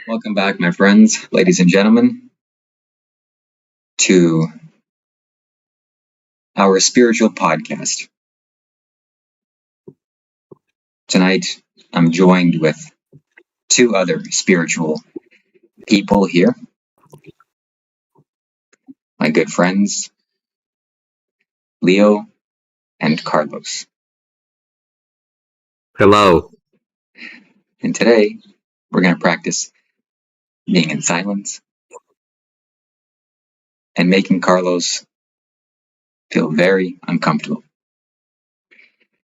Welcome back, my friends, ladies and gentlemen, to our spiritual podcast. Tonight, I'm joined with two other spiritual people here, my good friends, Leo and Carlos. Hello. And today, we're going to practice being in silence and making Carlos feel very uncomfortable.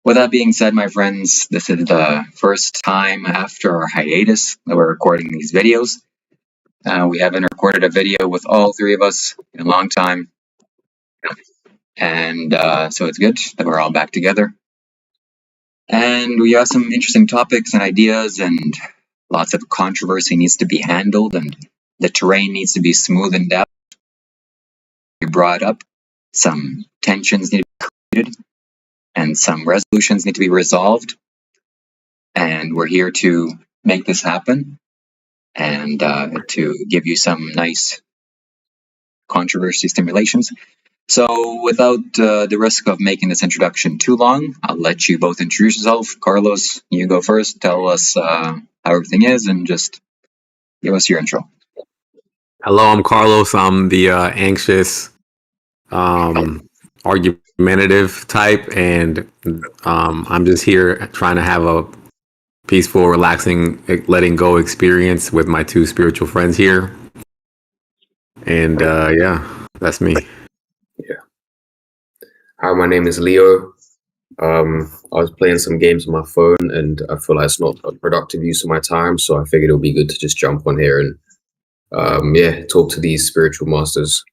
With that being said, my friends, this is the first time after our hiatus that we're recording these videos. We haven't recorded a video with all three of us in a long time. And so it's good that we're all back together. And we have some interesting topics and ideas, and lots of controversy needs to be handled, and the terrain needs to be smoothened out. We brought up some tensions need to be created, and some resolutions need to be resolved. And we're here to make this happen and to give you some nice controversy stimulations. So without the risk of making this introduction too long, I'll let you both introduce yourself. Carlos, you go first. Tell us how everything is and just give us your intro. Hello, I'm Carlos. I'm the anxious, argumentative type, and I'm just here trying to have a peaceful, relaxing, letting go experience with my two spiritual friends here. And yeah, that's me. Hi, my name is Leo. I was playing some games on my phone, and I feel like it's not a productive use of my time, so I figured it would be good to just jump on here and talk to these spiritual masters.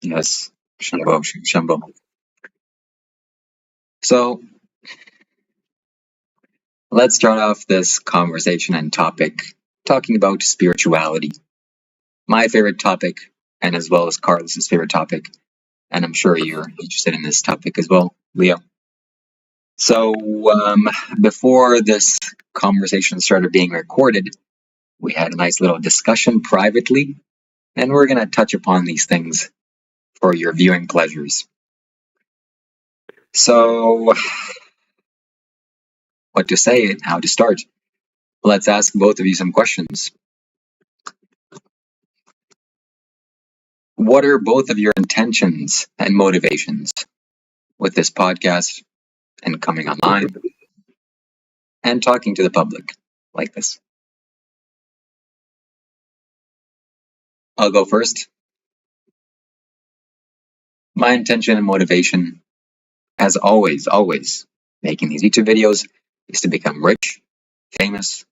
Yes, Shambho. So let's start off this conversation and topic talking about spirituality. My favorite topic, and as well as Carlos's favorite topic, and I'm sure you're interested in this topic as well, Leo. So before this conversation started being recorded, we had a nice little discussion privately, and we're going to touch upon these things for your viewing pleasures. So, what to say and how to start? Let's ask both of you some questions. What are both of your intentions and motivations with this podcast and coming online and talking to the public like this? I'll go first. My intention and motivation, as always, making these YouTube videos, is to become rich, famous,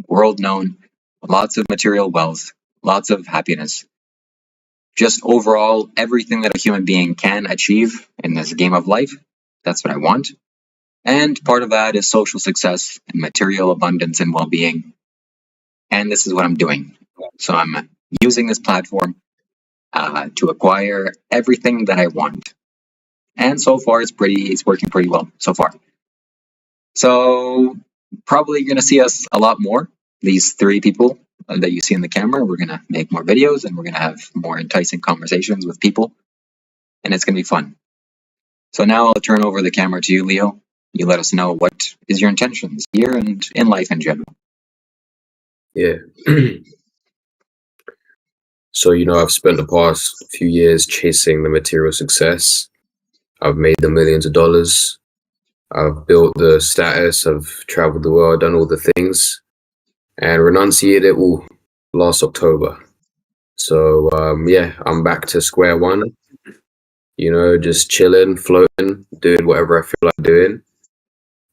world known, lots of material wealth, lots of happiness. Just overall, everything that a human being can achieve in this game of life, that's what I want. And part of that is social success and material abundance and well-being. And this is what I'm doing. So I'm using this platform to acquire everything that I want. And so far, it's working pretty well so far. So probably going to see us a lot more. These three people that you see in the camera, we're going to make more videos and we're going to have more enticing conversations with people. And it's going to be fun. So now I'll turn over the camera to you, Leo. You let us know what is your intentions here and in life in general. Yeah. So, I've spent the past few years chasing the material success. I've made the millions of dollars. I've built the status. I've traveled the world, done all the things, and renunciated it all last October. So, I'm back to square one, just chilling, floating, doing whatever I feel like doing.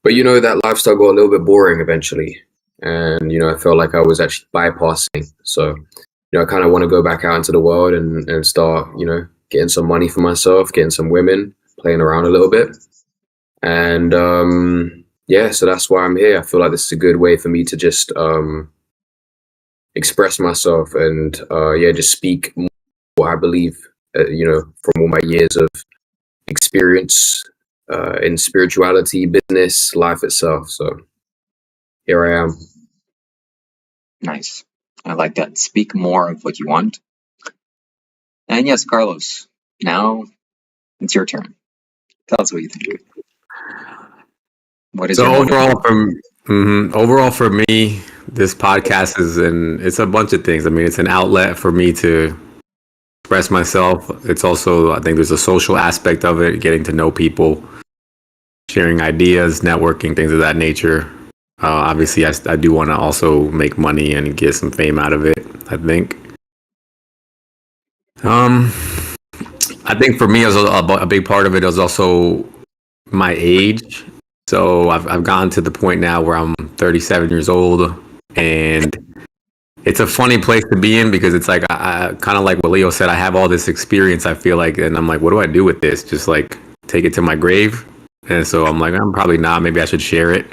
But, that lifestyle got a little bit boring eventually. And, I felt like I was actually bypassing. So, I kind of want to go back out into the world and start, getting some money for myself, getting some women, playing around a little bit. And, so that's why I'm here. I feel like this is a good way for me to just express myself and, just speak what I believe, from all my years of experience in spirituality, business, life itself. So here I am. Nice. I like that. Speak more of what you want. And yes, Carlos, now it's your turn. Tell us what you think. What is So your motivation? overall for me, this podcast it's a bunch of things. I mean, it's an outlet for me to express myself. It's also, I think there's a social aspect of it, getting to know people, sharing ideas, networking, things of that nature. Obviously, I do want to also make money and get some fame out of it, I think. Um, I think for me, a big part of it is also my age. So I've gotten to the point now where I'm 37 years old, and it's a funny place to be in because it's like I kind of like what Leo said. I have all this experience. I feel like, and I'm like, what do I do with this? Just like take it to my grave. And so I'm like, I'm probably not. Maybe I should share it.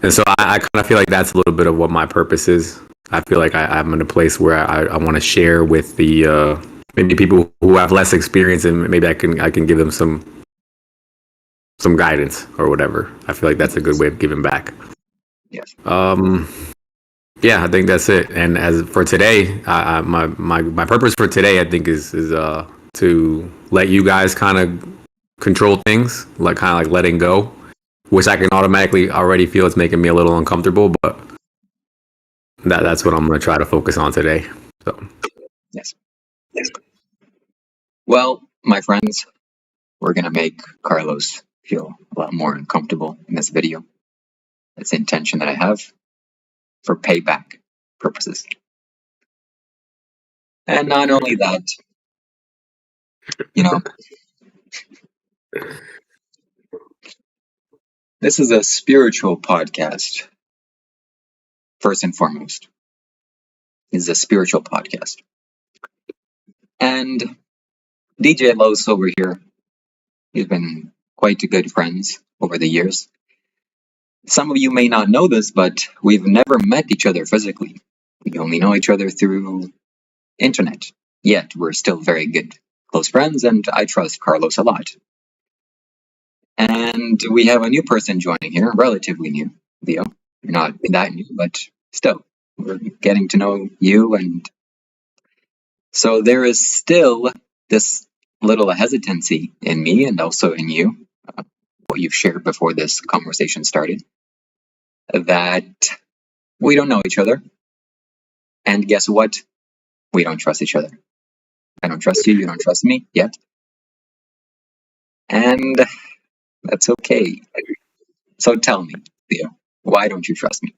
And so I kind of feel like that's a little bit of what my purpose is. I feel like I'm in a place where I want to share with the maybe people who have less experience, and maybe I can give them some guidance or whatever. I feel like that's a good way of giving back. Yes. Yeah, I think that's it. And as for today, my purpose for today, I think is to let you guys kind of control things, like kind of like letting go, which I can automatically already feel it's making me a little uncomfortable, but that's what I'm going to try to focus on today. So Yes. Well, my friends, we're going to make Carlos feel a lot more uncomfortable in this video. That's the intention that I have for payback purposes. And not only that, you know, this is a spiritual podcast, first and foremost. This is a spiritual podcast. And DJ Los over here, he's been quite good friends over the years. Some of you may not know this, but we've never met each other physically. We only know each other through internet. Yet we're still very good close friends, and I trust Carlos a lot. And we have a new person joining here, relatively new, Leo. You're not that new, but still, we're getting to know you, and so there is still this little hesitancy in me and also in you, what you've shared before this conversation started, that we don't know each other. And guess what? We don't trust each other. I don't trust you, you don't trust me yet. And that's okay. So tell me, Leo, why don't you trust me?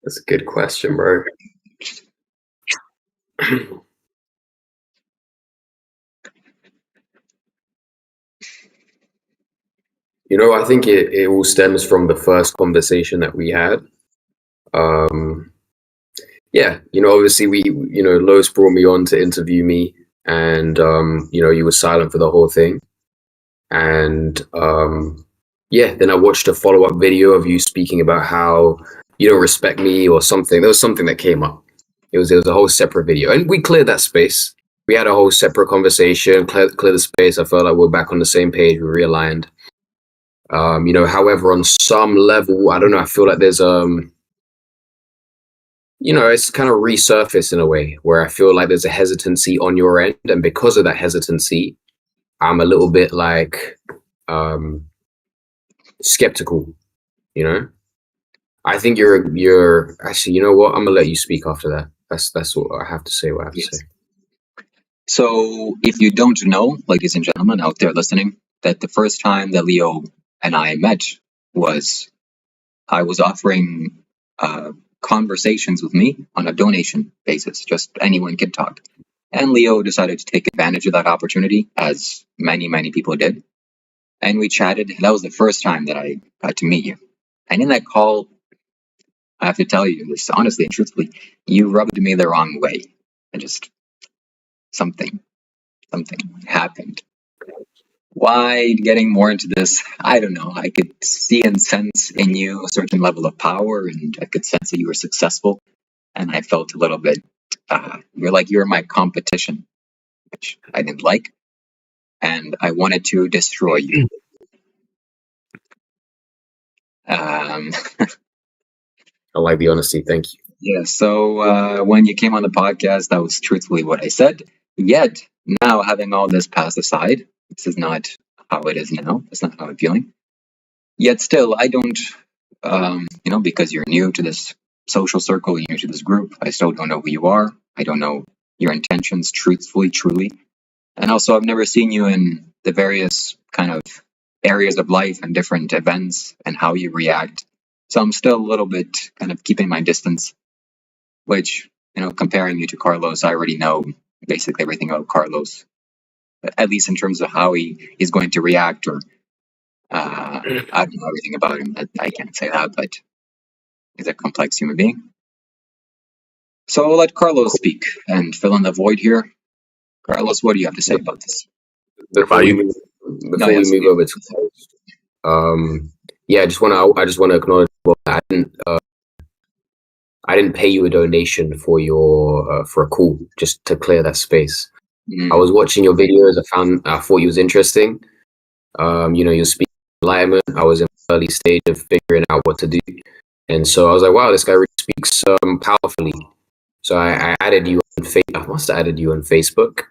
That's a good question, bro. I think it all stems from the first conversation that we had. Yeah, obviously Lois brought me on to interview me, and you were silent for the whole thing. And yeah, then I watched a follow-up video of you speaking about how you don't respect me or something. There was something that came up. It was a whole separate video, and we cleared that space. We had a whole separate conversation, clear the space. I felt like we're back on the same page. We realigned. However, on some level, I don't know. I feel like there's it's kind of resurfaced in a way where I feel like there's a hesitancy on your end, and because of that hesitancy, I'm a little bit like skeptical. I think you're actually. You know what? I'm gonna let you speak after that. That's what I have to say. What I have to say. So, if you don't know, ladies and gentlemen out there listening, that the first time that Leo and I met was I was offering conversations with me on a donation basis. Just anyone could talk. And Leo decided to take advantage of that opportunity, as many, many people did. And we chatted. That was the first time that I got to meet you. And in that call, I have to tell you this honestly and truthfully, you rubbed me the wrong way. I just, something happened. Why getting more into this? I don't know. I could see and sense in you a certain level of power, and I could sense that you were successful. And I felt a little bit, you're my competition, which I didn't like. And I wanted to destroy you. I like the honesty. Thank you. Yeah, so when you came on the podcast, that was truthfully what I said. Yet, now having all this passed aside, this is not how it is now. That's not how I'm feeling. Yet still, I don't, because you're new to this social circle, you're new to this group, I still don't know who you are. I don't know your intentions truthfully, truly. And also, I've never seen you in the various kind of areas of life and different events and how you react. So I'm still a little bit kind of keeping my distance, which, comparing you to Carlos, I already know basically everything about Carlos, at least in terms of how he is going to react, or I don't know everything about him. I can't say that, but he's a complex human being. So I'll let Carlos speak and fill in the void here. Carlos, what do you have to say about this? Before we move over to I just want to acknowledge I didn't pay you a donation for your for a call, just to clear that space. I was watching your videos. I thought you was interesting. You're speaking enlightenment. I was in the early stage of figuring out what to do, and so I was like, wow, this guy really speaks powerfully. So I added you on I must have added you on Facebook,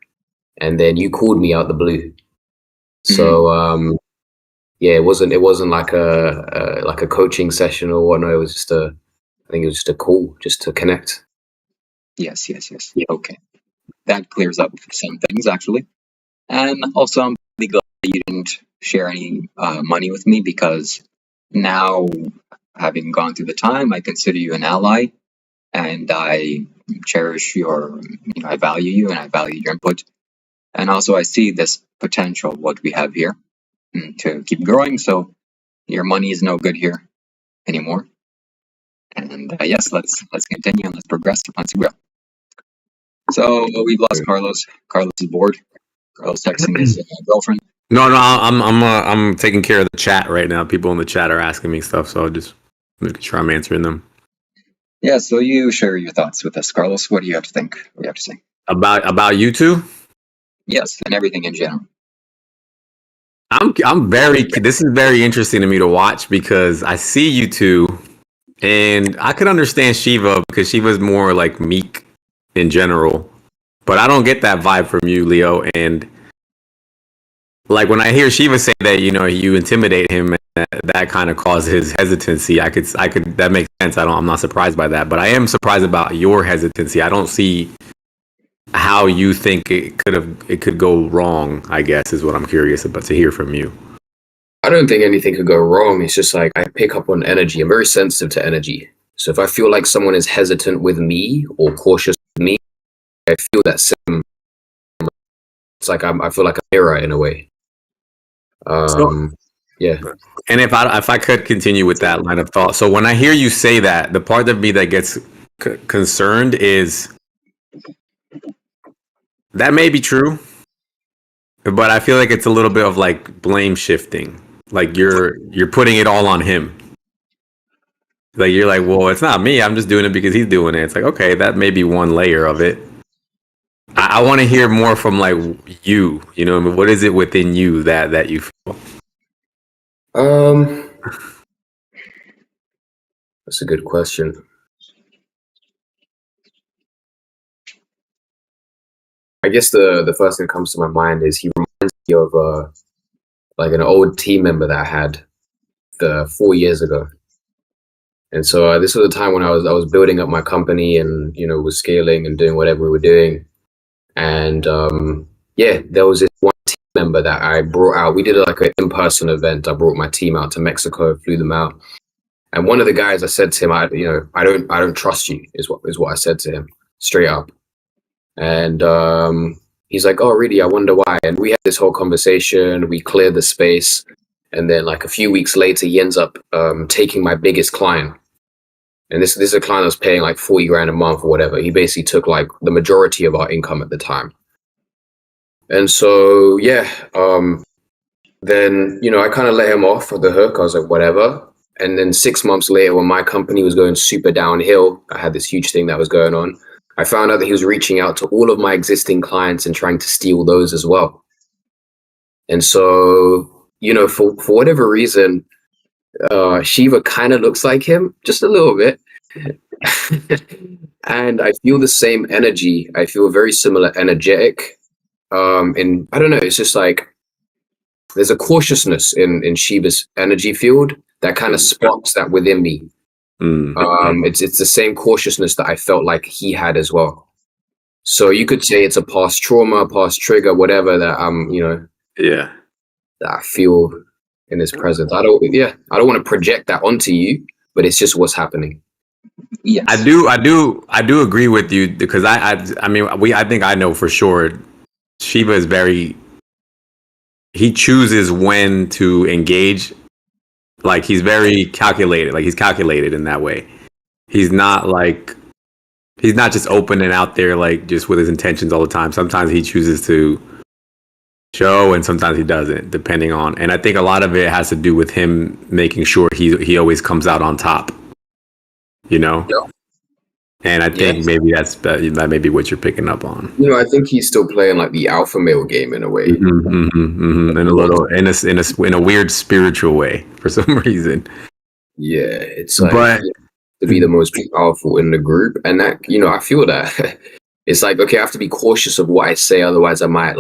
and then you called me out the blue. So it wasn't like a coaching session or whatnot. It was just I think it was just a call, just to connect. Yes. Yeah. Okay. That clears up some things, actually. And also, I'm really glad that you didn't share any money with me, because now, having gone through the time, I consider you an ally, and I cherish I value you, and I value your input. And also, I see this potential, what we have here, to keep growing. So your money is no good here anymore. And yes, let's continue and let's progress. Let's grow. So we've lost Carlos. Carlos is bored. Carlos texting his girlfriend. No, I'm taking care of the chat right now. People in the chat are asking me stuff, so I'll just make sure I'm answering them. Yeah, so you share your thoughts with us, Carlos. What do you have to think? What do you have to say about you two? Yes, and everything in general. I'm very. This is very interesting to me to watch, because I see you two, and I could understand Shiva, because Shiva's more like meek in general, but I don't get that vibe from you, Leo. And like when I hear Shiva say that, you intimidate him, and that kind of causes hesitancy. I could that makes sense. I'm not surprised by that, but I am surprised about your hesitancy. I don't see how you think it could go wrong, I guess, is what I'm curious about to hear from you. I don't think anything could go wrong. It's just like I pick up on energy. I'm very sensitive to energy. So if I feel like someone is hesitant with me or cautious with me, I feel that same. It's like I feel like a mirror in a way. Yeah. And if I could continue with that line of thought. So when I hear you say that, the part of me that gets concerned is that may be true, but I feel like it's a little bit of like blame shifting. Like you're putting it all on him. Like you're like, well, it's not me. I'm just doing it because he's doing it. It's like, okay, that may be one layer of it. I want to hear more from like you. What is it within you that you feel? That's a good question. I guess the first thing that comes to my mind is he reminds me of like an old team member that I had 4 years ago. And so this was a time when I was building up my company and was scaling and doing whatever we were doing. And there was this one team member that I brought out. We did like an in-person event. I brought my team out to Mexico, flew them out. And one of the guys, I said to him, I don't trust you, is what I said to him straight up. And he's like, oh, really? I wonder why. And we had this whole conversation. We cleared the space. And then like a few weeks later, he ends up taking my biggest client. And this is a client that was paying like 40 grand a month or whatever. He basically took like the majority of our income at the time. And so, then, I kind of let him off the hook. I was like, whatever. And then 6 months later, when my company was going super downhill, I had this huge thing that was going on. I found out that he was reaching out to all of my existing clients and trying to steal those as well. And so, for whatever reason, Shiva kind of looks like him just a little bit. And I feel the same energy. I feel very similar energetic. And I don't know, it's just like there's a cautiousness in Shiva's energy field that kind of sparks that within me. It's the same cautiousness that I felt like he had as well. So you could say it's a past trauma, past trigger, whatever that Yeah. that I feel in his presence. I don't want to project that onto you, but it's just what's happening. Yes. I do agree with you because I mean I think I know for sure Shiva is he chooses when to engage. Like he's very calculated. Like he's calculated in that way. He's not just open and out there like just with his intentions all the time. Sometimes he chooses to show and sometimes he doesn't, depending on. And I think a lot of it has to do with him making sure he always comes out on top. You know? Yeah. And I think maybe that may be what you're picking up on. I think he's still playing like the alpha male game in a way. In a little in a weird spiritual way for some reason. Yeah, it's like to be the most powerful in the group, and that I feel that it's like okay, I have to be cautious of what I say, otherwise I might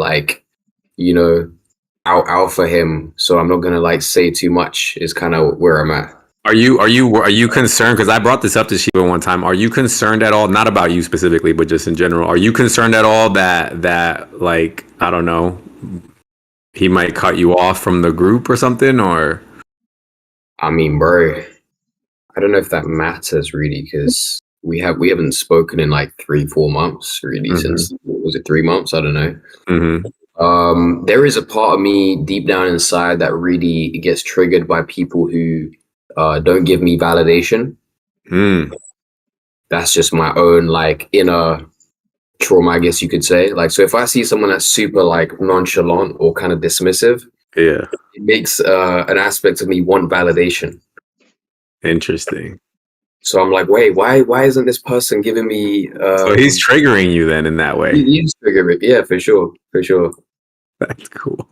out alpha him. So I'm not gonna like say too much. Is kind of where I'm at. Are you concerned? Because I brought this up to Shiva one time. Are you concerned at all? Not about you specifically, but just in general. Are you concerned at all that like I don't know, he might cut you off from the group or something? Or I mean, bro, I don't know if that matters really because we haven't spoken in like 3-4 months really since was it 3 months? I don't know. There is a part of me deep down inside that really gets triggered by people who don't give me validation. That's just my own like inner trauma, I guess you could say. Like, so if I see someone that's super like nonchalant or kind of dismissive, it makes an aspect of me want validation. Interesting. So I'm like, wait, why isn't this person giving me? So he's triggering you then in that way. He's triggering, yeah, for sure. That's cool.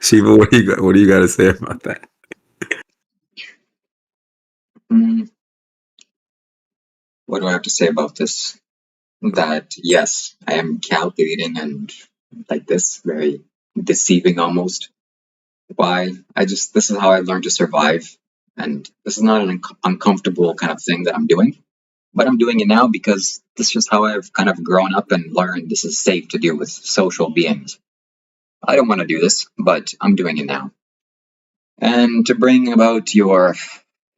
Shiva, what do you got to say about that? What do I have to say about this? That yes, I am calculating and like this, very deceiving almost. Why? This is how I learned to survive, and this is not an uncomfortable kind of thing that I'm doing, but I'm doing it now because this is just how I've kind of grown up and learned this is safe to do with social beings. I don't want to do this, but I'm doing it now. And to bring about your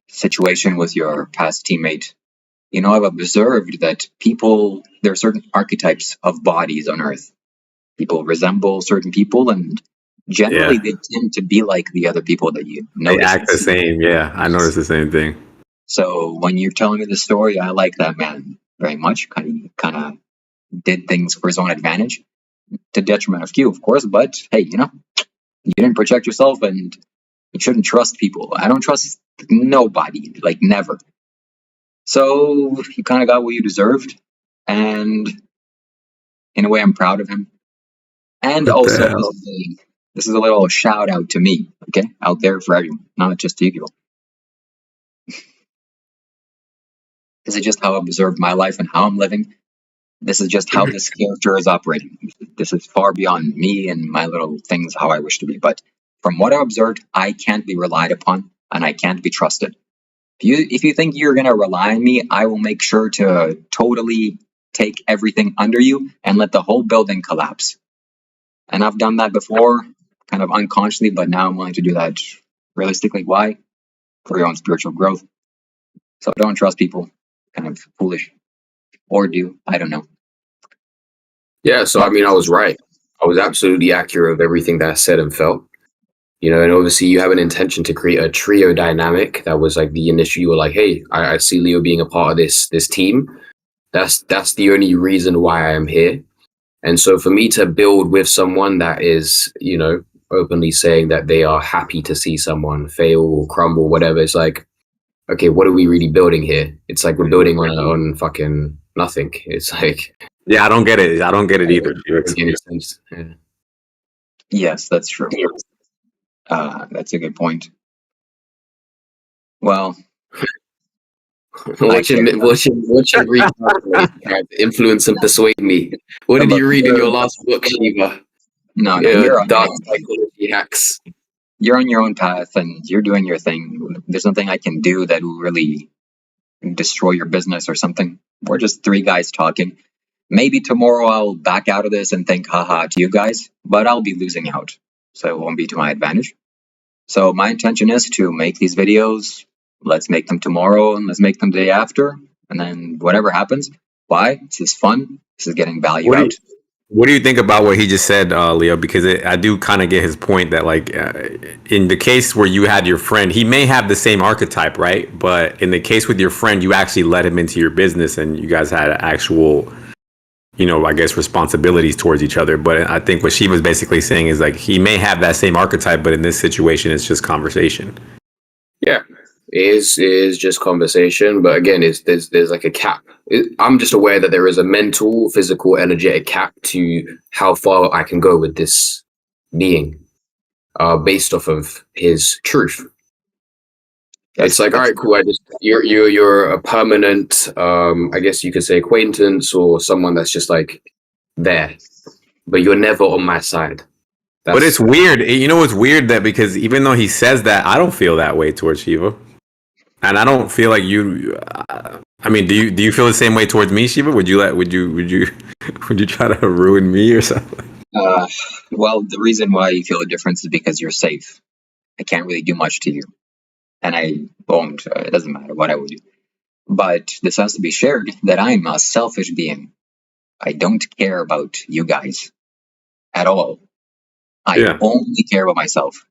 situation with your past teammate, I've observed that there are certain archetypes of bodies on Earth. People resemble certain people, and generally they tend to be like the other people that you notice. They act the same, yeah. I noticed the same thing. So when you're telling me the story, I like that man very much. Kind of did things for his own advantage, to detriment of you, of course. But hey, you didn't protect yourself, and you shouldn't trust people. I don't trust nobody, like never. So you kind of got what you deserved, and in a way, I'm proud of him. And also, this is a little shout out to me, okay, out there for everyone, not just to you. This is just how I've observed my life and how I'm living. This is just how this character is operating. This is far beyond me and my little things, how I wish to be. But from what I observed, I can't be relied upon and I can't be trusted. If you think you're going to rely on me, I will make sure to totally take everything under you and let the whole building collapse. And I've done that before, kind of unconsciously, but now I'm willing to do that realistically. Why? For your own spiritual growth. So don't trust people. Kind of foolish. Or do. I don't know. Yeah, so I mean, I was right. I was absolutely accurate of everything that I said and felt. And obviously you have an intention to create a trio dynamic. That was like the initial, you were like, hey, I see Leo being a part of this team. That's the only reason why I am here. And so for me to build with someone that is, openly saying that they are happy to see someone fail or crumble, whatever, it's like, okay, what are we really building here? It's like we're building on fucking nothing. It's like... Yeah, I don't get it. I don't get it either. Yeah. Yes, that's true. That's a good point. Well, I care. Watching read try to influence and persuade me. What did Look, you read in your last book, Shiva? no, Yeah, you're on your dark own. psychology hacks. You're on your own path, and you're doing your thing. There's nothing I can do that will really destroy your business or something. We're just three guys talking. Maybe tomorrow I'll back out of this and think haha to you guys, but I'll be losing out. So it won't be to my advantage. So my intention is to make these videos. Let's make them tomorrow and let's make them the day after. And then whatever happens. Why? This is fun. This is getting value What do you, out. what do you think about what he just said, Leo? Because I do kind of get his point that, like, in the case where you had your friend, he may have the same archetype, right? But in the case with your friend, you actually let him into your business and you guys had actual, I guess, responsibilities towards each other. But I think what Shiva's basically saying is, like, he may have that same archetype, but in this situation, it's just conversation. Yeah, it is just conversation, but again, there's like a cap. I'm just aware that there is a mental, physical, energetic cap to how far I can go with this being, based off of his truth. It's like, all right, cool. You're a permanent, I guess you could say, acquaintance or someone that's just like there, but you're never on my side. But it's weird. It's weird that because even though he says that, I don't feel that way towards Shiva, and I don't feel like you. I mean, do you feel the same way towards me, Shiva? Would you would you try to ruin me or something? Well, the reason why you feel a difference is because you're safe. I can't really do much to you, and I won't. It doesn't matter what I would do. But this has to be shared that I'm a selfish being. I don't care about you guys at all. I only care about myself.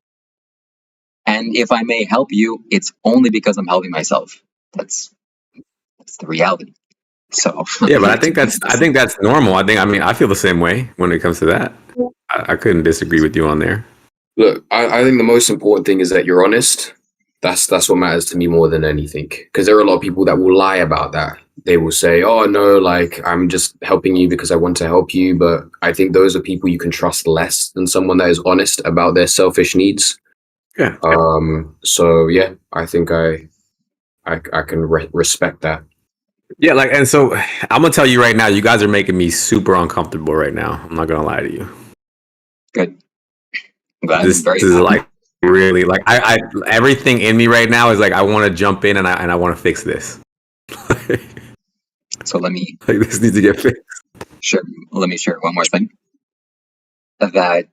And if I may help you, it's only because I'm helping myself. That's the reality. So yeah, but I think that's normal. I feel the same way when it comes to that. I couldn't disagree with you on there. Look, I think the most important thing is that you're honest. That's what matters to me more than anything. Because there are a lot of people that will lie about that. They will say, "Oh no, like I'm just helping you because I want to help you." But I think those are people you can trust less than someone that is honest about their selfish needs. Yeah. So yeah, I think I can respect that. Yeah, like, and so I'm gonna tell you right now, you guys are making me super uncomfortable right now. I'm not gonna lie to you. Good. I'm glad. This is like really like I everything in me right now is like I want to jump in and I want to fix this. So let me. Like this needs to get fixed. Sure. Let me share one more thing. That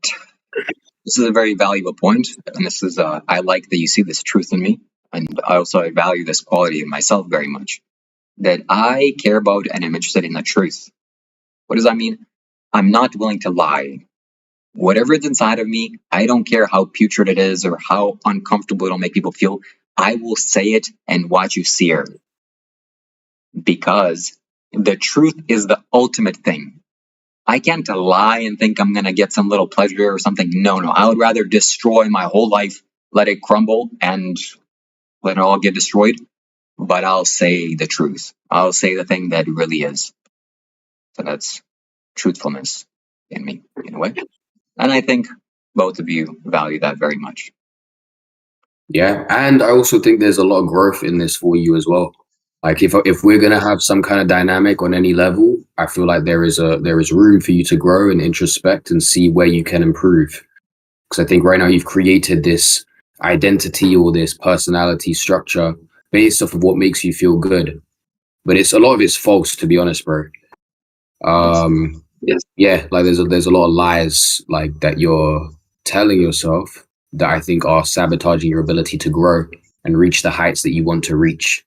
this is a very valuable point, and this is I like that you see this truth in me, and I value this quality in myself very much. That I care about and am interested in the truth. What does that mean? I'm not willing to lie. Whatever is inside of me, I don't care how putrid it is or how uncomfortable it'll make people feel. I will say it and watch you sear. Because the truth is the ultimate thing. I can't lie and think I'm going to get some little pleasure or something. No. I would rather destroy my whole life, let it crumble, and let it all get destroyed. But I'll say the truth. I'll say the thing that really is. So that's truthfulness in me, in a way. And I think both of you value that very much. Yeah, and I also think there's a lot of growth in this for you as well. Like if we're gonna have some kind of dynamic on any level, I feel like there is room for you to grow and introspect and see where you can improve. Because I think right now you've created this identity or this personality structure based off of what makes you feel good, but a lot of it's false, to be honest, bro. Yes. Yeah, like there's a lot of lies like that you're telling yourself that I think are sabotaging your ability to grow and reach the heights that you want to reach.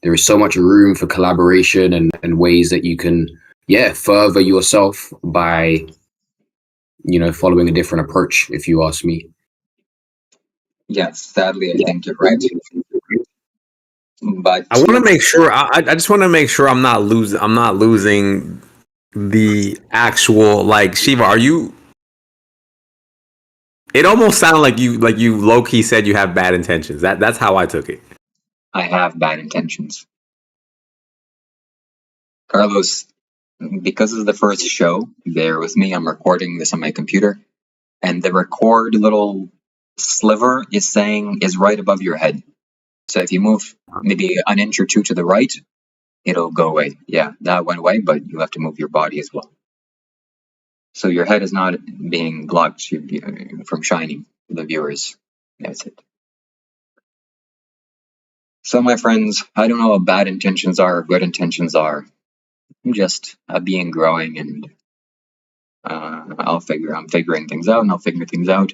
There is so much room for collaboration and ways that you can, further yourself by, following a different approach, if you ask me. Yes, sadly, I think you're right. But I want to make sure. I just want to make sure I'm not losing the actual, like, Shiva. Are you? It almost sounded like you low key said you have bad intentions. That's how I took it. I have bad intentions. Carlos, because it's the first show, bear with me. I'm recording this on my computer, and the record little sliver is right above your head. So if you move maybe an inch or two to the right, it'll go away. Yeah, that went away, but you have to move your body as well. So your head is not being blocked from shining to the viewers. That's it. So my friends, I don't know what bad intentions are or good intentions are. I'm just a being growing, and I'm figuring things out, and I'll figure things out.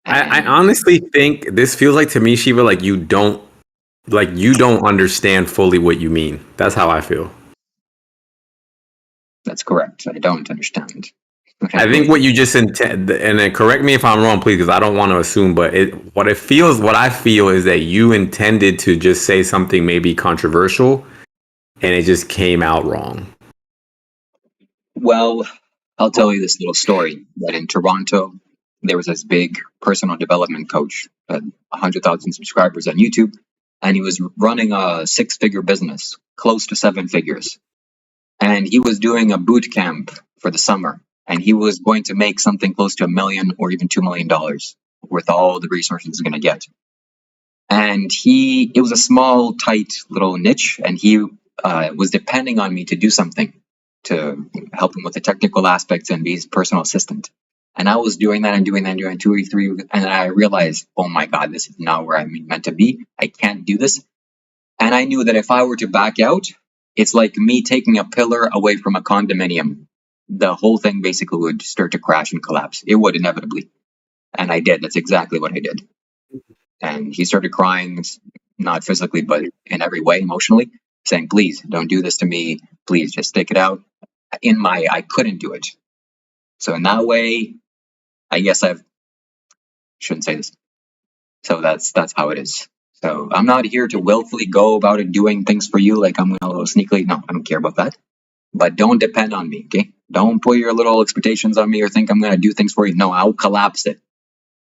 I honestly think this feels like to me, Shiva, like you don't understand fully what you mean. That's how I feel. That's correct. I don't understand. I think what you just intend, and then correct me if I'm wrong, please, because I don't want to assume, but what I feel is that you intended to just say something maybe controversial, and it just came out wrong. Well, I'll tell you this little story that in Toronto, there was this big personal development coach, 100,000 subscribers on YouTube, and he was running a 6-figure business, close to 7 figures. And he was doing a boot camp for the summer, and he was going to make something close to $1 million or even $2 million with all the resources he's going to get. And it was a small, tight little niche, and he was depending on me to do something to help him with the technical aspects and be his personal assistant. And I was doing that and doing 2 or 3, and I realized, oh my God, this is not where I'm meant to be. I can't do this. And I knew that if I were to back out, it's like me taking a pillar away from a condominium. The whole thing basically would start to crash and collapse. It would inevitably. And I did. That's exactly what I did. And he started crying, not physically, but in every way, emotionally, saying, please, don't do this to me. Please, just stick it out. I couldn't do it. So in that way, I guess shouldn't say this. So that's how it is. So I'm not here to willfully go about it doing things for you like I'm going to little sneakily. No, I don't care about that. But don't depend on me, okay? Don't put your little expectations on me or think I'm going to do things for you. No, I'll collapse it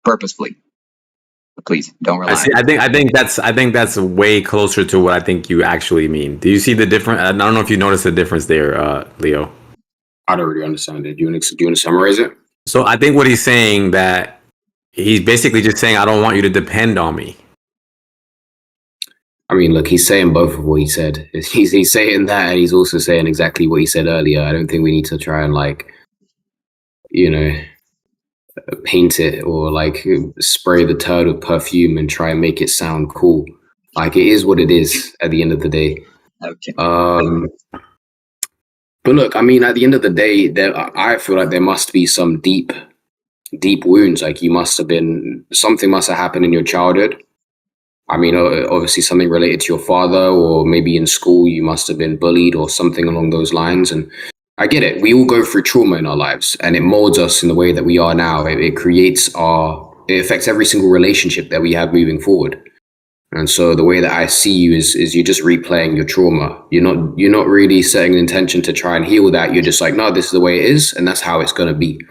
purposefully. But please don't rely. I think that's way closer to what I think you actually mean. Do you see the difference? I don't know if you noticed the difference there, Leo. I don't really understand it. Do you want to summarize it? So I think what he's saying, that he's basically just saying, I don't want you to depend on me. I mean, look, he's saying both of what he said. He's saying that, and he's also saying exactly what he said earlier. I don't think we need to try and paint it or spray the turd with perfume and try and make it sound cool. Like, it is what it is at the end of the day. Okay. But look, I mean, at the end of the day, I feel like there must be some deep wounds. Like, something must have happened in your childhood. I mean, obviously something related to your father, or maybe in school you must have been bullied or something along those lines. And I get it. We all go through trauma in our lives, and it molds us in the way that we are now. It affects every single relationship that we have moving forward. And so the way that I see you is you're just replaying your trauma. You're not really setting an intention to try and heal that. You're just like, no, this is the way it is, and that's how it's going to be.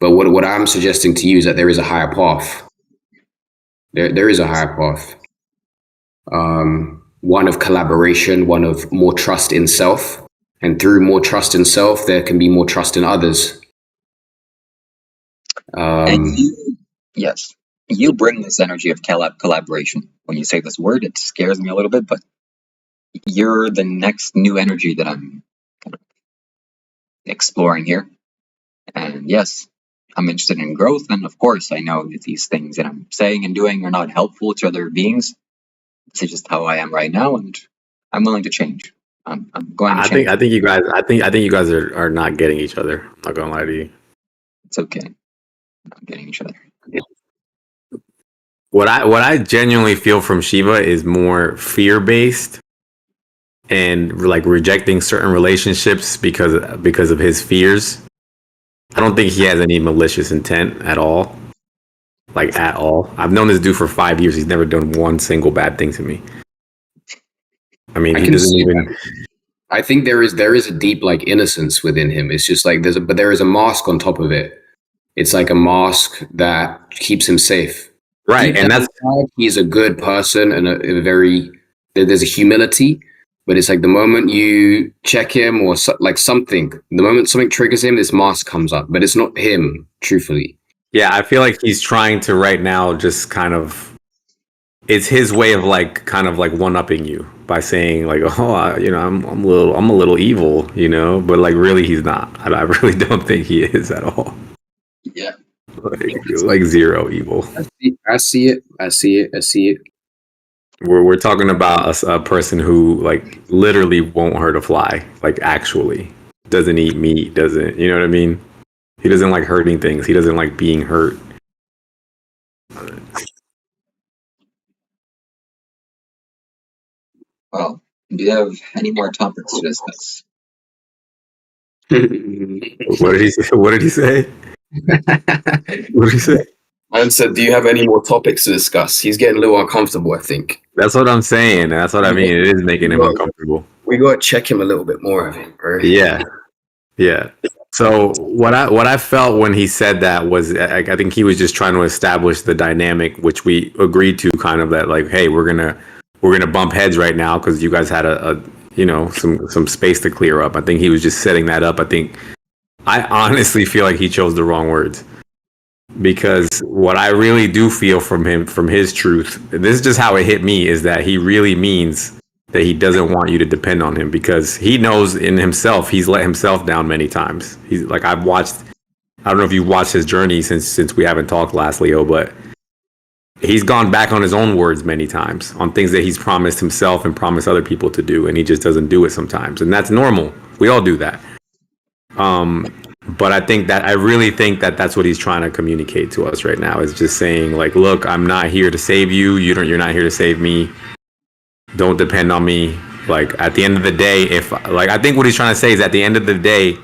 But what I'm suggesting to you is that there is a higher path. There is a higher path. One of collaboration, one of more trust in self. And through more trust in self, there can be more trust in others. Yes, you bring this energy of collaboration. When you say this word, it scares me a little bit, but you're the next new energy that I'm kind of exploring here. And yes, I'm interested in growth, and of course, I know that these things that I'm saying and doing are not helpful to other beings. This is just how I am right now, and I'm willing to change. I'm going to change. I think you guys are not getting each other. I'm not gonna lie to you. It's okay. We're not getting each other. What I genuinely feel from Shiva is more fear-based and like rejecting certain relationships because of his fears. I don't think he has any malicious intent at all. Like, at all. I've known this dude for 5 years. He's never done one single bad thing to me. I mean, he doesn't even. I think there is a deep innocence within him. It's just like there is a mask on top of it. It's like a mask that keeps him safe. Right, and that's he's a good person and there's a humility, but it's like the moment you check him or something, the moment something triggers him, this mask comes up, but it's not him, truthfully. Yeah, I feel like he's trying to right now just kind of it's his way of like kind of like one-upping you by saying like, oh, I'm a little evil, but like really he's not. I really don't think he is at all. Yeah. Like zero evil. I see it. We're talking about a person who like literally won't hurt a fly, like actually doesn't eat meat, doesn't, you know what I mean? He doesn't like hurting things. He doesn't like being hurt. Well, do you have any more topics to discuss? What did he say? What did he say? What did he say? Man said, "Do you have any more topics to discuss?" He's getting a little uncomfortable, I think. That's what I'm saying. That's what I mean. It is making him uncomfortable. We got to check him a little bit more, I think, bro. Yeah. So what I felt when he said that was, I think he was just trying to establish the dynamic, which we agreed to, kind of that like, hey, we're gonna bump heads right now because you guys had some space to clear up. I think he was just setting that up. I honestly feel like he chose the wrong words. Because what I really do feel from him, from his truth, this is just how it hit me, is that he really means that he doesn't want you to depend on him, because he knows in himself he's let himself down many times. He's like, I don't know if you've watched his journey since we haven't talked last, Leo, but he's gone back on his own words many times on things that he's promised himself and promised other people to do, and he just doesn't do it sometimes, and that's normal. We all do that. But I really think that that's what he's trying to communicate to us right now, is just saying like, look, I'm not here to save you. You're not here to save me. Don't depend on me. Like at the end of the day, I think what he's trying to say is at the end of the day,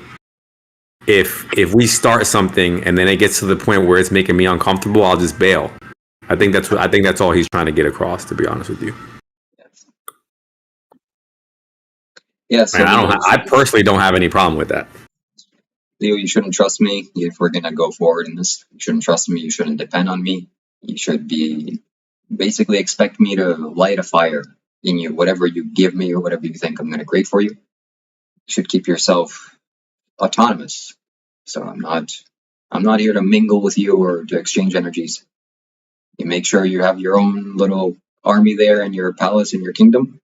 if we start something and then it gets to the point where it's making me uncomfortable, I'll just bail. I think that's all he's trying to get across, to be honest with you. Yeah. So I personally don't have any problem with that. Leo, you shouldn't trust me if we're going to go forward in this. You shouldn't trust me. You shouldn't depend on me. You should basically expect me to light a fire in you. Whatever you give me or whatever you think I'm going to create for you, you should keep yourself autonomous. So I'm not here to mingle with you or to exchange energies. You make sure you have your own little army there in your palace, in your kingdom.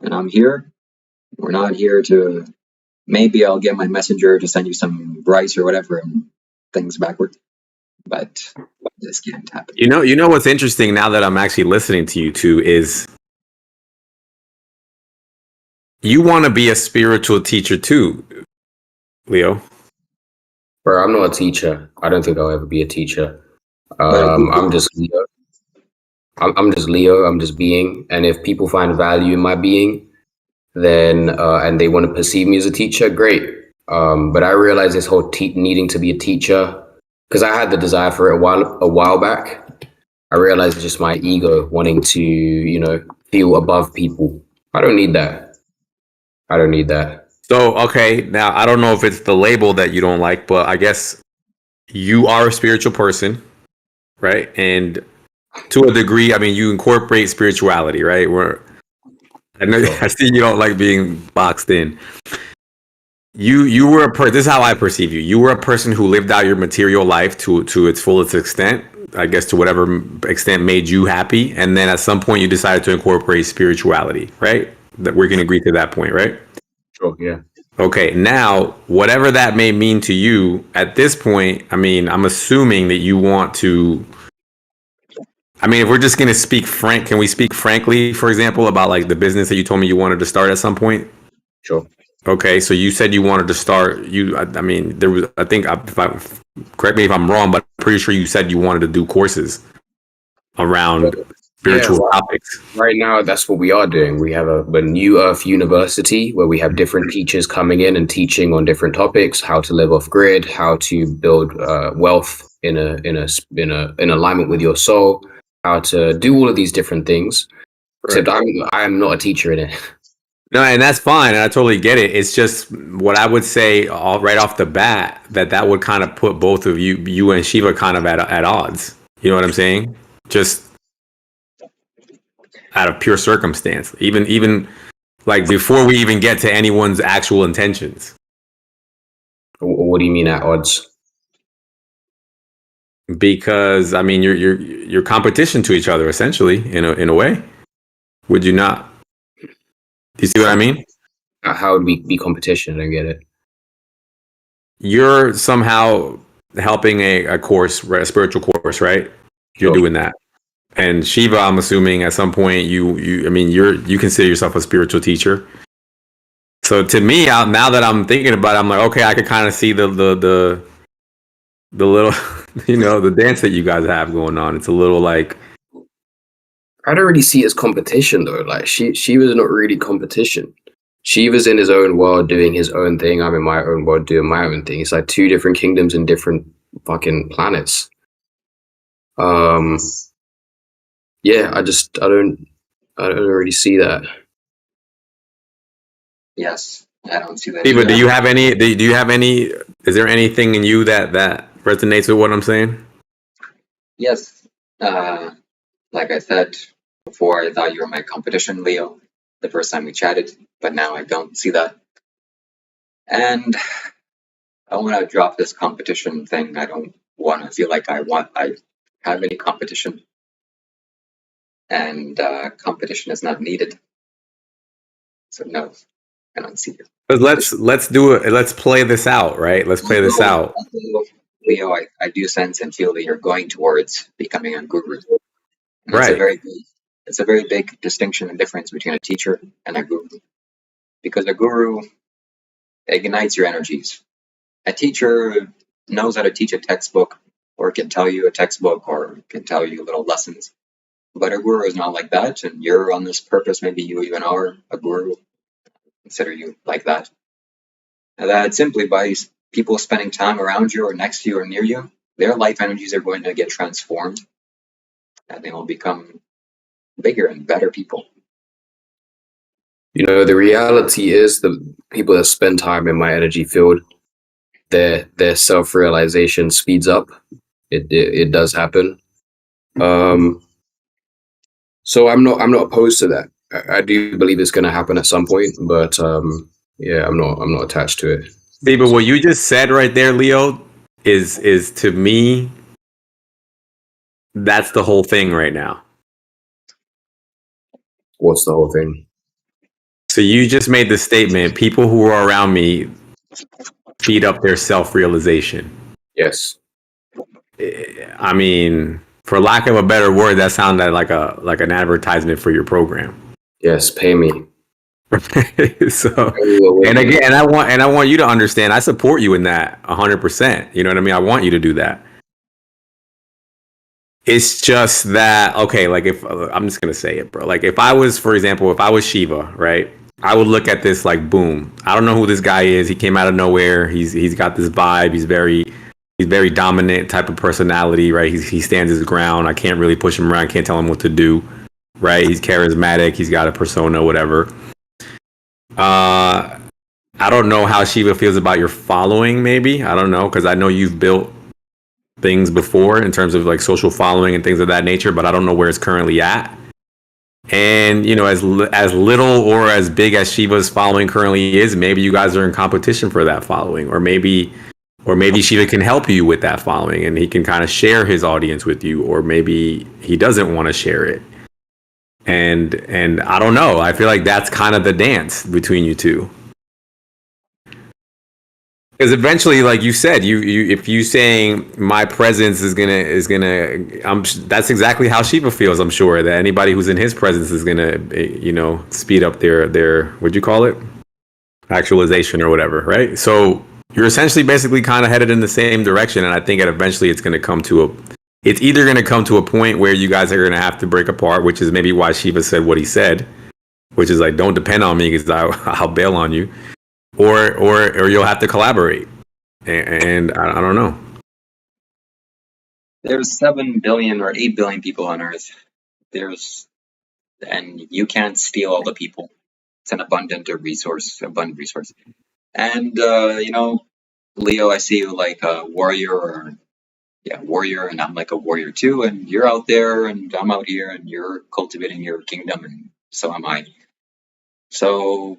And I'm here. We're not here to... Maybe I'll get my messenger to send you some rice or whatever and things backward. But this can't happen. You know what's interesting now that I'm actually listening to you two is you want to be a spiritual teacher too, Leo. Bro, I'm not a teacher. I don't think I'll ever be a teacher. I'm just Leo. I'm just Leo. I'm just being. And if people find value in my being, then and they want to perceive me as a teacher, great. But I realized this whole needing to be a teacher, because I had the desire for it a while back. I realized it's just my ego wanting to, feel above people. I don't need that. So, okay, now I don't know if it's the label that you don't like, but I guess you are a spiritual person, right? And to a degree, I mean, you incorporate spirituality, right? I know I see you don't like being boxed in. You were this is how I perceive you. You were a person who lived out your material life to its fullest extent, I guess, to whatever extent made you happy. And then at some point you decided to incorporate spirituality, right? That we can agree to that point, right? Sure, yeah. Okay, now, whatever that may mean to you at this point, I mean, I'm assuming that you want to... I mean, if we're just going to speak can we speak frankly, for example, about like the business that you told me you wanted to start at some point? Sure. Okay, so you said you wanted to start, I mean, there was, I think, correct me if I'm wrong, but I'm pretty sure you said you wanted to do courses around spiritual topics. Right now, that's what we are doing. We have a New Earth University where we have different teachers coming in and teaching on different topics: how to live off grid, how to build wealth in alignment with your soul, how to do all of these different things. Right. Except I am not a teacher in it. No, and that's fine, and I totally get it. It's just what I would say right off the bat, that would kind of put both of you and Shiva kind of at odds. You know what I'm saying? Just out of pure circumstance, even like before we even get to anyone's actual intentions. What do you mean at odds? because I mean you're competition to each other essentially in a way. Would you not? Do you see what I mean? How would we be competition? I don't get it. You're somehow helping a course, a spiritual course, right? You're Sure. doing that. And Shiva, I'm assuming at some point you consider yourself a spiritual teacher. So to me, now that I'm thinking about it, I'm like, okay, I could kind of see the little, the dance that you guys have going on. It's a little like, I don't really see it as competition though. Like she was not really competition. She was in his own world doing his own thing. I'm in my own world doing my own thing. It's like two different kingdoms and different fucking planets. Yeah, I don't really see that. Yes, I don't see that Shiva, either. do you have any? Do you have any? Is there anything in you that resonates with what I'm saying? Yes, like I said before, I thought you were my competition, Leo, the first time we chatted, but now I don't see that. And I want to drop this competition thing. I don't want to feel like I have any competition, and competition is not needed. So no, I don't see it. But let's do it. Let's play this out, right? Let's play this out. Leo, I do sense and feel that you're going towards becoming a guru. And Right. it's a very big distinction and difference between a teacher and a guru. Because a guru ignites your energies. A teacher knows how to teach a textbook, or can tell you a textbook, or can tell you little lessons. But a guru is not like that, and you're on this purpose. Maybe you even are a guru. Consider you like that. And that simply by people spending time around you, or next to you, or near you, their life energies are going to get transformed, and they will become bigger and better people. The reality is the people that spend time in my energy field, their self-realization speeds up. It does happen. So I'm not opposed to that. I do believe it's going to happen at some point, but yeah, I'm not attached to it. See, but what you just said right there, Leo, is to me, that's the whole thing right now. What's the whole thing? So you just made the statement, people who are around me speed up their self-realization. Yes. I mean, for lack of a better word, that sounded like an advertisement for your program. Yes, pay me. So, and again, I want you to understand, I support you in that 100%. You know what I mean? I want you to do that. It's just that, okay, like if I'm just going to say it, bro. Like if I was, for example, if I was Shiva, right? I would look at this like, boom. I don't know who this guy is. He came out of nowhere. He's got this vibe. He's very dominant type of personality, right? He stands his ground. I can't really push him around. Can't tell him what to do, right? He's charismatic. He's got a persona, whatever. I don't know how Shiva feels about your following. Maybe I don't know because I know you've built things before in terms of like social following and things of that nature, but I don't know where it's currently at. And as little or as big as Shiva's following currently is, maybe you guys are in competition for that following, or maybe Shiva can help you with that following and he can kind of share his audience with you, or maybe he doesn't want to share it. And I don't know. I feel like that's kind of the dance between you two. Because eventually, like you said, you if you saying my presence is gonna, that's exactly how Shiva feels. I'm sure that anybody who's in his presence is gonna, speed up their what'd you call it, actualization or whatever, right? So you're essentially basically kind of headed in the same direction, and I think that eventually it's either going to come to a point where you guys are going to have to break apart, which is maybe why Shiva said what he said, which is like, don't depend on me because I'll bail on you, or you'll have to collaborate. And I don't know. There's 7 billion or 8 billion people on Earth. And you can't steal all the people. It's an abundant resource. And Leo, I see you like a warrior, warrior, and I'm like a warrior too. And you're out there, and I'm out here, and you're cultivating your kingdom, and so am I. So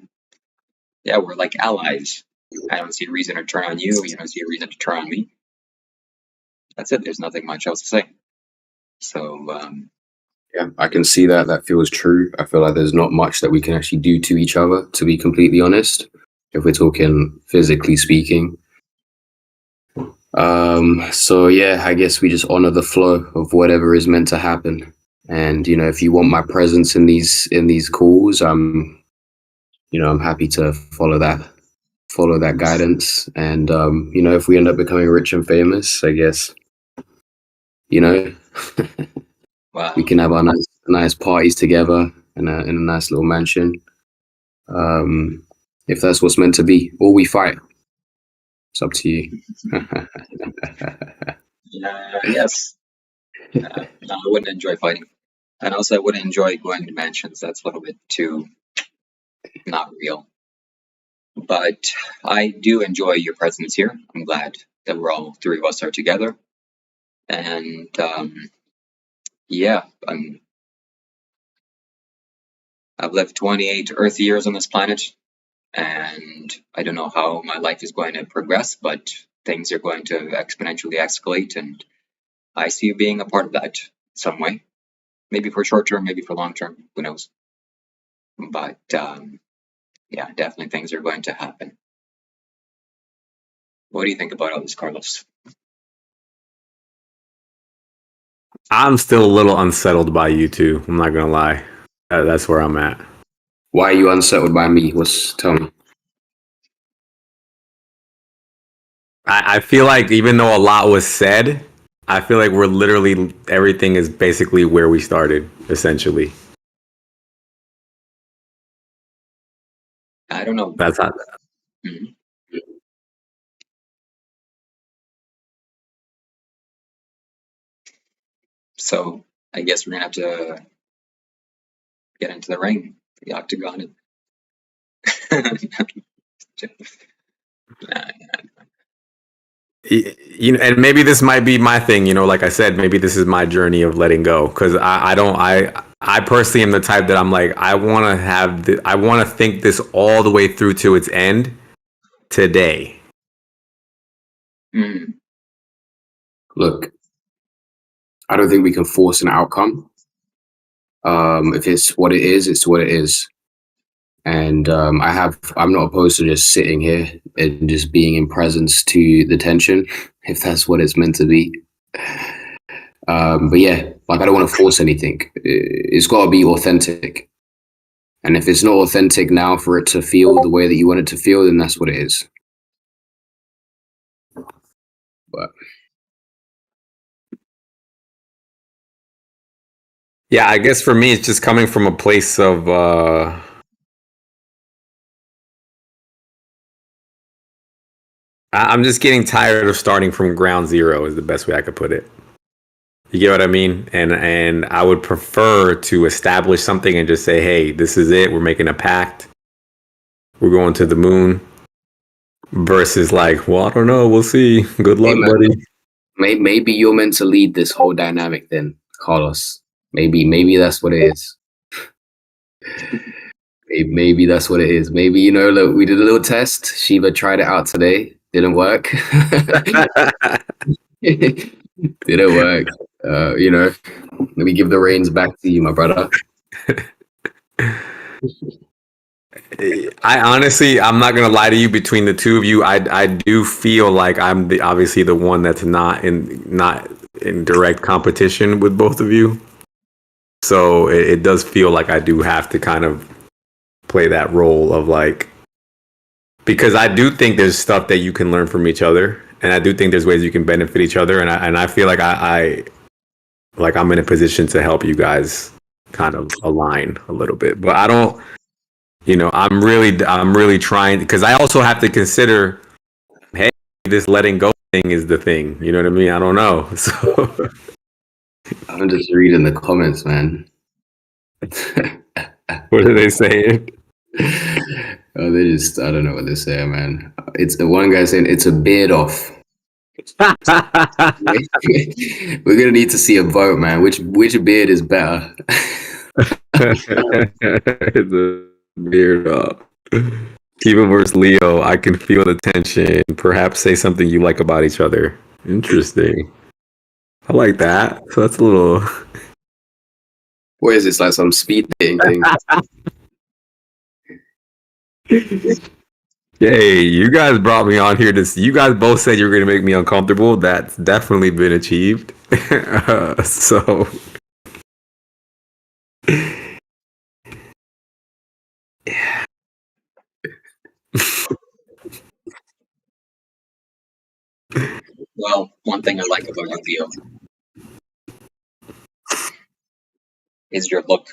yeah, we're like allies. I don't see a reason to turn on you. You don't see a reason to turn on me. that's it. There's nothing much else to say. So, Yeah, I can see that. That feels true. I feel like there's not much that we can actually do to each other, to be completely honest, if we're talking physically speaking. So yeah, I guess we just honor the flow of whatever is meant to happen. And if you want my presence in these calls, I'm happy to follow that guidance. And if we end up becoming rich and famous, I guess wow. we can have our nice parties together in a nice little mansion. If that's what's meant to be, or we fight. It's up to you. Yes. No, I wouldn't enjoy fighting. And also, I wouldn't enjoy going to mansions. That's a little bit too not real. But I do enjoy your presence here. I'm glad that we're all three of us are together. And yeah, I've lived 28 Earth years on this planet, and I don't know how my life is going to progress, but things are going to exponentially escalate, and I see you being a part of that some way. Maybe for short term, maybe for long term, who knows? But yeah, definitely things are going to happen. What do you think about all this, Carlos? I'm still a little unsettled by you two. I'm not gonna lie. That's where I'm at. Why are you unsettled by me? Tell me. I feel like even though a lot was said, I feel like we're literally everything is basically where we started, essentially. I don't know. That's not. Mhm. So I guess we're gonna have to get into the ring, the octagon. Nah, And maybe this might be my thing. Like I said, maybe this is my journey of letting go. Because I personally am the type that I'm like, I want to think this all the way through to its end today. mm, Look, I don't think we can force an outcome. If it's what it is, it's what it is. And I'm not opposed to just sitting here and just being in presence to the tension, if that's what it's meant to be. But yeah, like I don't want to force anything. It's got to be authentic. And if it's not authentic now for it to feel the way that you want it to feel, then that's what it is. But Yeah, I guess for me, it's just coming from a place of I'm just getting tired of starting from ground zero. Is the best way I could put it. You get what I mean? And I would prefer to establish something and just say, hey, this is it. We're making a pact. We're going to the moon. Versus like, well, I don't know. We'll see. Good luck, buddy. maybe you're meant to lead this whole dynamic then, Carlos. Maybe that's what it is. Maybe that's what it is. Maybe, look, we did a little test. Shiva tried it out today. Didn't work. Didn't work. Let me give the reins back to you, my brother. I honestly, I'm not gonna lie to you. Between the two of you, I do feel like I'm obviously the one that's not in direct competition with both of you. So it does feel like I do have to kind of play that role of like, because I do think there's stuff that you can learn from each other, and I do think there's ways you can benefit each other, and I feel like I'm in a position to help you guys kind of align a little bit, but I don't. I'm really trying, because I also have to consider, hey, this letting go thing is the thing. You know what I mean? I don't know. So I'm just reading the comments, man. what are they saying? Oh, I don't know what they're saying, man. It's the one guy saying it's a beard off. We're gonna need to see a vote, man. Which beard is better? It's a beard off. Kiva versus Leo. I can feel the tension. Perhaps say something you like about each other. Interesting. I like that. So that's a little. What is this, like some speed dating thing? Yay, you guys brought me on here. You guys both said you were going to make me uncomfortable. That's definitely been achieved. So, Well, one thing I like about you, Leo, is your look.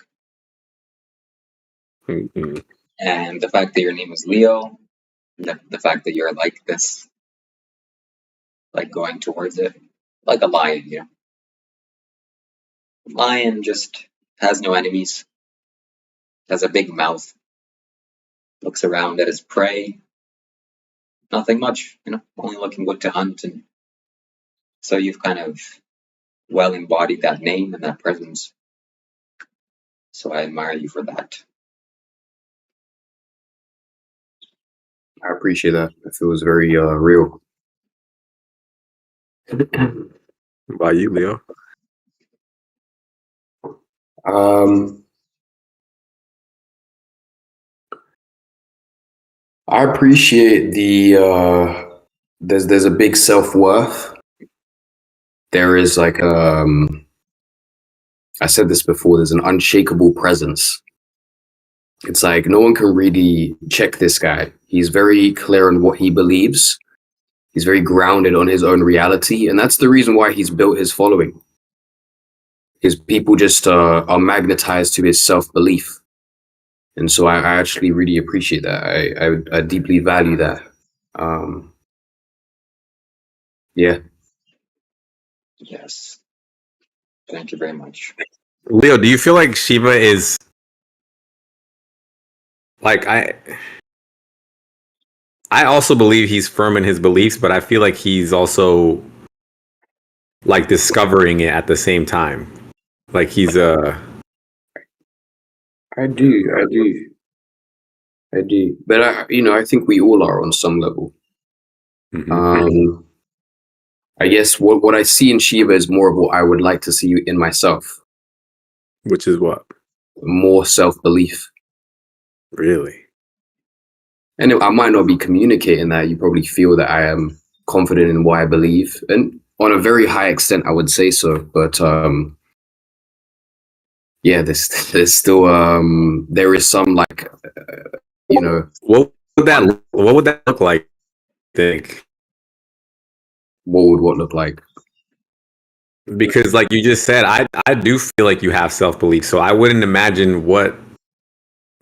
mm-mm. And the fact that your name is Leo, the fact that you're like this, like going towards it, like a lion, you know. Lion just has no enemies, has a big mouth, looks around at his prey, nothing much, you know, only looking what to hunt. And so you've kind of well embodied that name and that presence. So I admire you for that. I appreciate that. It feels very real. What about you, Leo? I appreciate there's a big self-worth. There is like I said this before, there's an unshakable presence. It's like no one can really check this guy. He's very clear on what he believes. He's very grounded on his own reality, and that's the reason why he's built his following. His people just are magnetized to his self-belief. And so I actually really appreciate that. I deeply value that. Yeah. Yes. Thank you very much. Leo, do you feel like Shiva is like I also believe he's firm in his beliefs, but I feel like he's also like discovering it at the same time. Like he's I do. But I think we all are on some level. mhm. I guess what I see in Shiva is more of what I would like to see in myself. Which is what? More self-belief. Really? And I might not be communicating that. You probably feel that I am confident in what I believe. And on a very high extent, I would say so. But yeah, there's still there is some like What would that look like? I think what would what look like? because like you just said, I do feel like you have self belief. So I wouldn't imagine what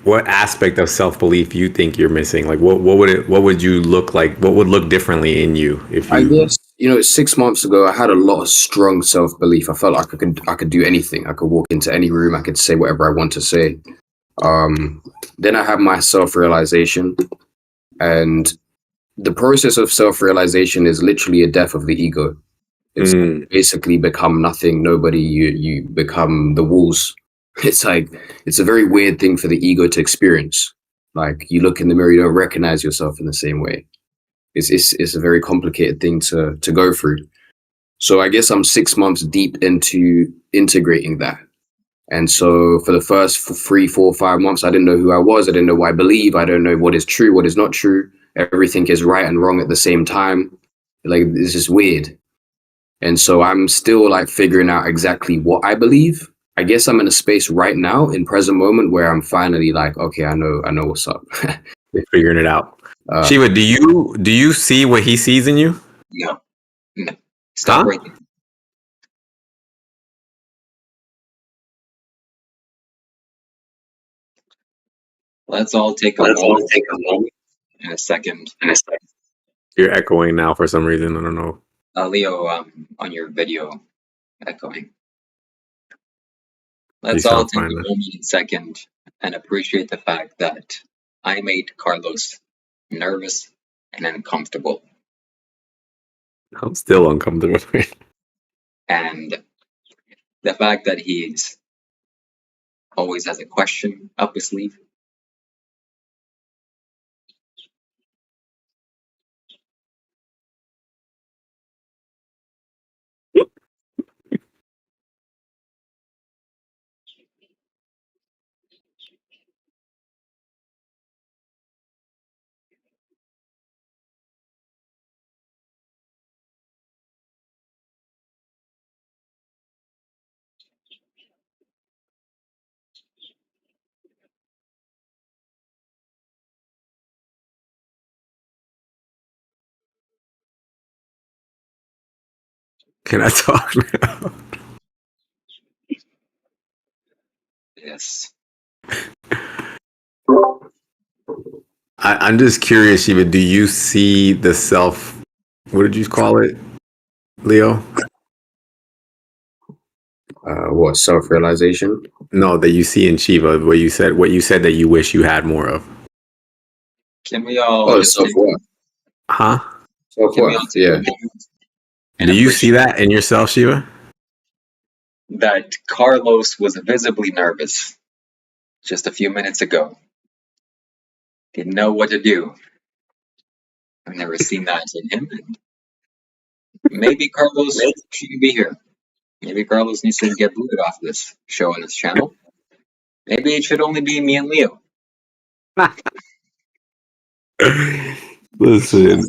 aspect of self belief you think you're missing. Like what would you look like? What would look differently in you if I you? guess 6 months ago I had a lot of strong self-belief. I felt like I could do anything. I could walk into any room. I could say whatever I want to say. Then I had my self-realization, and the process of self-realization is literally a death of the ego. It's basically become nothing, nobody. You become the walls. It's like it's a very weird thing for the ego to experience. Like you look in the mirror, you don't recognize yourself in the same way. It's a very complicated thing to go through. So I guess I'm 6 months deep into integrating that. And so for the first 3, 4, 5 months, I didn't know who I was. I didn't know what I believe. I don't know what is true, what is not true. Everything is right and wrong at the same time. Like it's just weird. And so I'm still like figuring out exactly what I believe. I guess I'm in a space right now in present moment where I'm finally like, okay, I know what's up. You're figuring it out. uh, Shiva, do you see what he sees in you? No. No. Stop Huh? right there. Let's all take a moment in a second. You're echoing now for some reason. I don't know. Leo, on your video, echoing. You Let's all sound take a fine. moment in a second and appreciate the fact that I made Carlos nervous and uncomfortable. I'm still uncomfortable. And the fact that he's always has a question up his sleeve. Can I talk now? Yes. I'm just curious, Shiva. Do you see the self? What did you call it, Leo? What self-realization? No, that you see in Shiva. What you said that you wish you had more of. Can we all Oh, just take, self-worth. Huh? can we all Self-worth. take a Yeah. moment and Do you see appreciate that in yourself, Shiva? that Carlos was visibly nervous just a few minutes ago? Didn't know what to do. I've never seen that in him. And maybe Carlos shouldn't be here. Maybe Carlos needs to get booted off this show on this channel. Maybe it should only be me and Leo. Listen,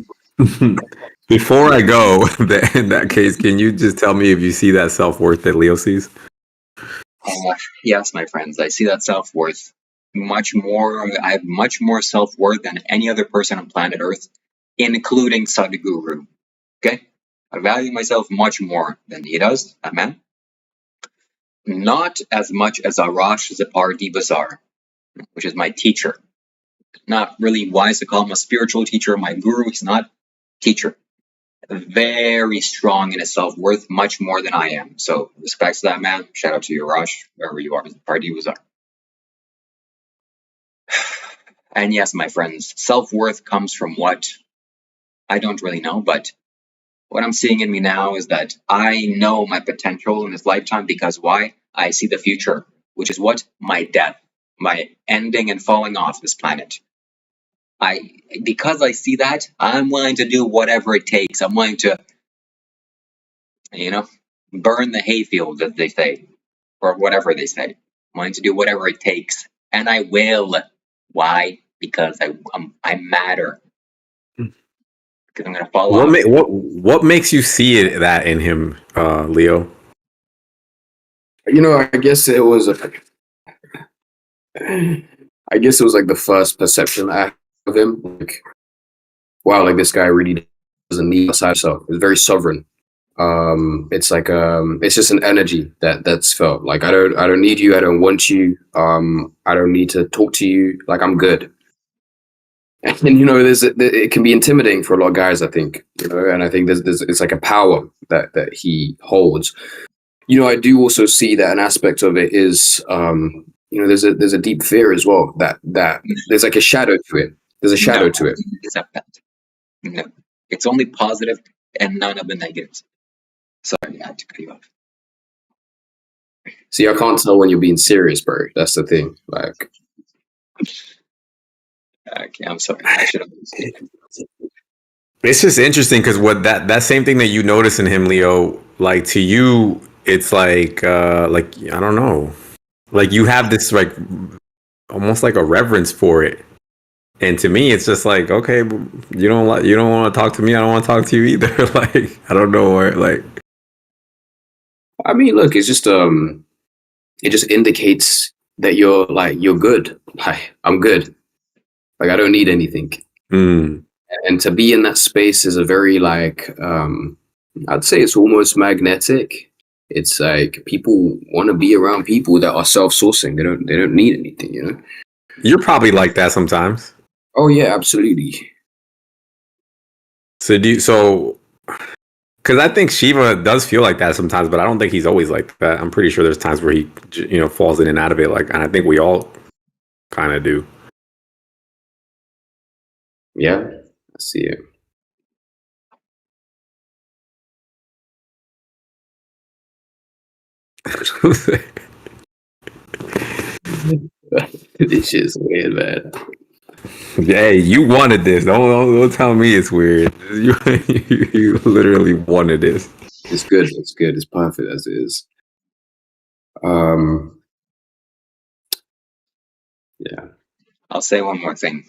before I go, in that case, can you just tell me if you see that self worth that Leo sees? Yes, my friends, I see that self-worth much more. I have much more self-worth than any other person on planet Earth, including Sadhguru. Okay? I value myself much more than he does, that man. Not as much as Arash Zipardi Bazar, which is my teacher. Not really wise to call him a spiritual teacher. My guru, he's not teacher. Very strong in his self-worth, much more than I am. So respects to that man. Shout out to you, Arash, wherever you are, Zipardi Bazar. And yes, my friends, self-worth comes from what? I don't really know, but what I'm seeing in me now is that I know my potential in this lifetime because why? I see the future, which is what? My death, my ending and falling off this planet. Because I see that, I'm willing to do whatever it takes. I'm willing to, burn the hayfield, as they say, or whatever they say. I'm willing to do whatever it takes, and I will. Why? Because I matter. Because I'm gonna fall off. What makes you see that in him, Leo? I guess it was like the first perception I had of him. Like, wow, like this guy really doesn't need outside himself. It's very sovereign. It's like it's just an energy that's felt. Like I don't need you. I don't want you. I don't need to talk to you. Like I'm good. And it can be intimidating for a lot of guys. I think and I think there's it's like a power that he holds. I do also see that an aspect of it is there's a deep fear as well that there's like a shadow to it. There's a shadow to it. Accept that. No, it's only positive and none of the negatives. Sorry, I had to cut you off. See, I can't tell when you're being serious, bro. That's the thing. Like, okay, I'm sorry. I should have. It's just interesting because what that same thing that you notice in him, Leo, like to you, it's like I don't know, like you have this like almost like a reverence for it, and to me, it's just like okay, you don't want to talk to me, I don't want to talk to you either. Like I don't know where like. I mean, look, it's just it just indicates that you're good. Like I'm good. Like I don't need anything. Mm. And to be in that space is a very like I'd say it's almost magnetic. It's like people want to be around people that are self-sourcing. They don't need anything. You're probably like that sometimes. Oh yeah, absolutely. So because I think Shiva does feel like that sometimes, but I don't think he's always like that. I'm pretty sure there's times where he falls in and out of it, like, and I think we all kind of do. Yeah, I see it. This shit's weird, man. Hey, you wanted this. Don't tell me it's weird. You literally wanted this. It's good. It's good. It's perfect as it is. Yeah. I'll say one more thing.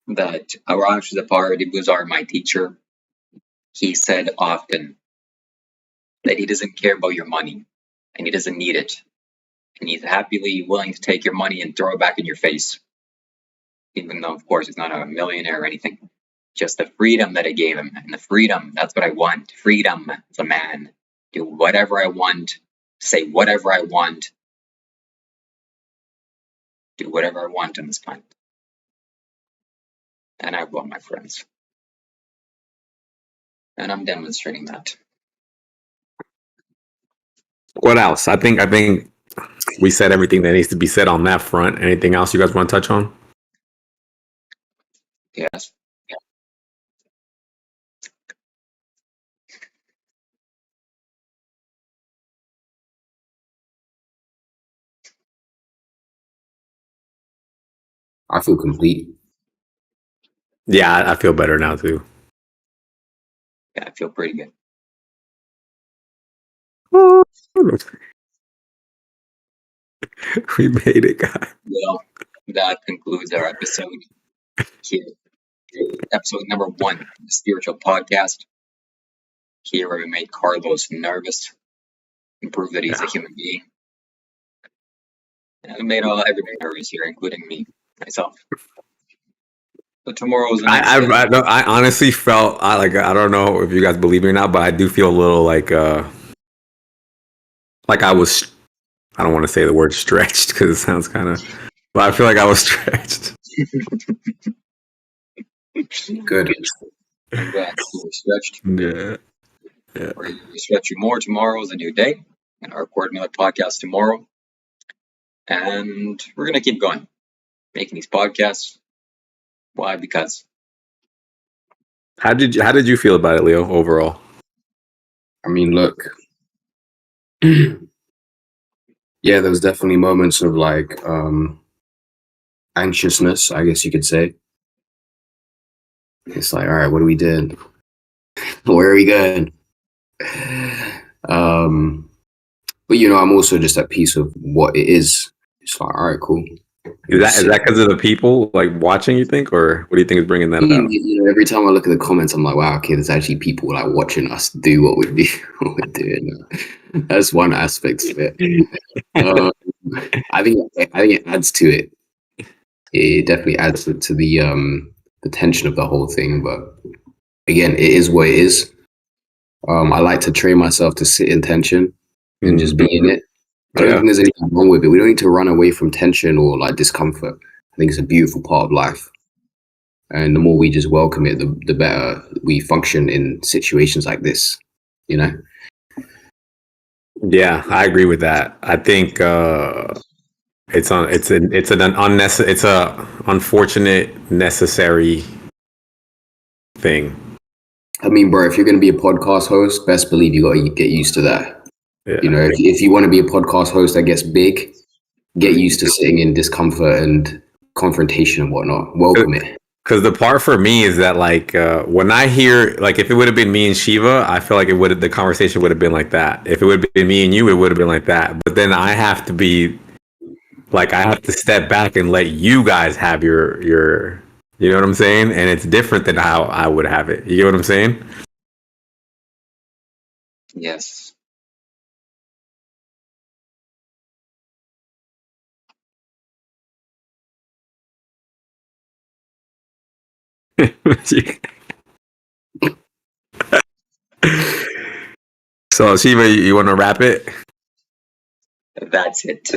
That Arash Zapardi Buzar, my teacher, he said often that he doesn't care about your money and he doesn't need it. And he's happily willing to take your money and throw it back in your face. Even though, of course, he's not a millionaire or anything. Just the freedom that it gave him. And the freedom, that's what I want. Freedom as a man. do whatever I want, say whatever I want, do whatever I want on this planet. And I want my friends. And I'm demonstrating that. What else? I think we said everything that needs to be said on that front. Anything else you guys want to touch on? Yes. I feel complete. Yeah, I feel better now too. Yeah, I feel pretty good. We made it, guys. Well, that concludes our episode here. Episode number 1, the Spiritual Podcast. Here where we made Carlos nervous and prove that he's a human being. And we made everybody nervous here, including myself. So tomorrow's the next day. I honestly felt I don't know if you guys believe me or not, but I do feel a little like I was. I don't want to say the word stretched because it sounds kind of, but I feel like I was stretched. Good. I'm glad you were stretched. Yeah. We're going to stretch you more. Tomorrow is a new day. And I'll record another podcast tomorrow. And we're going to keep going. Making these podcasts. Why? Because. How did you feel about it, Leo, overall? I mean, look. Yeah, there was definitely moments of like anxiousness, I guess you could say. It's like, all right, what are we doing? Where are we going? But I'm also just at peace with what it is. It's like, all right, cool. Is that because of the people like watching, you think, or what do you think is bringing that out? Every time I look at the comments, I'm like, wow, okay, there's actually people like watching us do what we're doing. That's one aspect of it. I think it adds to it. It definitely adds to the tension of the whole thing. But again, it is what it is. I like to train myself to sit in tension and just be in it. I don't think there's anything wrong with it. We don't need to run away from tension or like discomfort. I think it's a beautiful part of life. And the more we just welcome it, the better we function in situations like this, Yeah, I agree with that. I think it's a unfortunate necessary thing. I mean, bro, if you're going to be a podcast host, best believe you got to get used to that. Yeah. If you want to be a podcast host that gets big, get used to sitting in discomfort and confrontation and whatnot. Welcome it. Because the part for me is that like when I hear like if it would have been me and Shiva, I feel like the conversation would have been like that. If it would have been me and you, it would have been like that. But then I have to be like I have to step back and let you guys have your you know what I'm saying? And it's different than how I would have it. You get what I'm saying? Yes. So Shiva, you want to wrap it? That's it.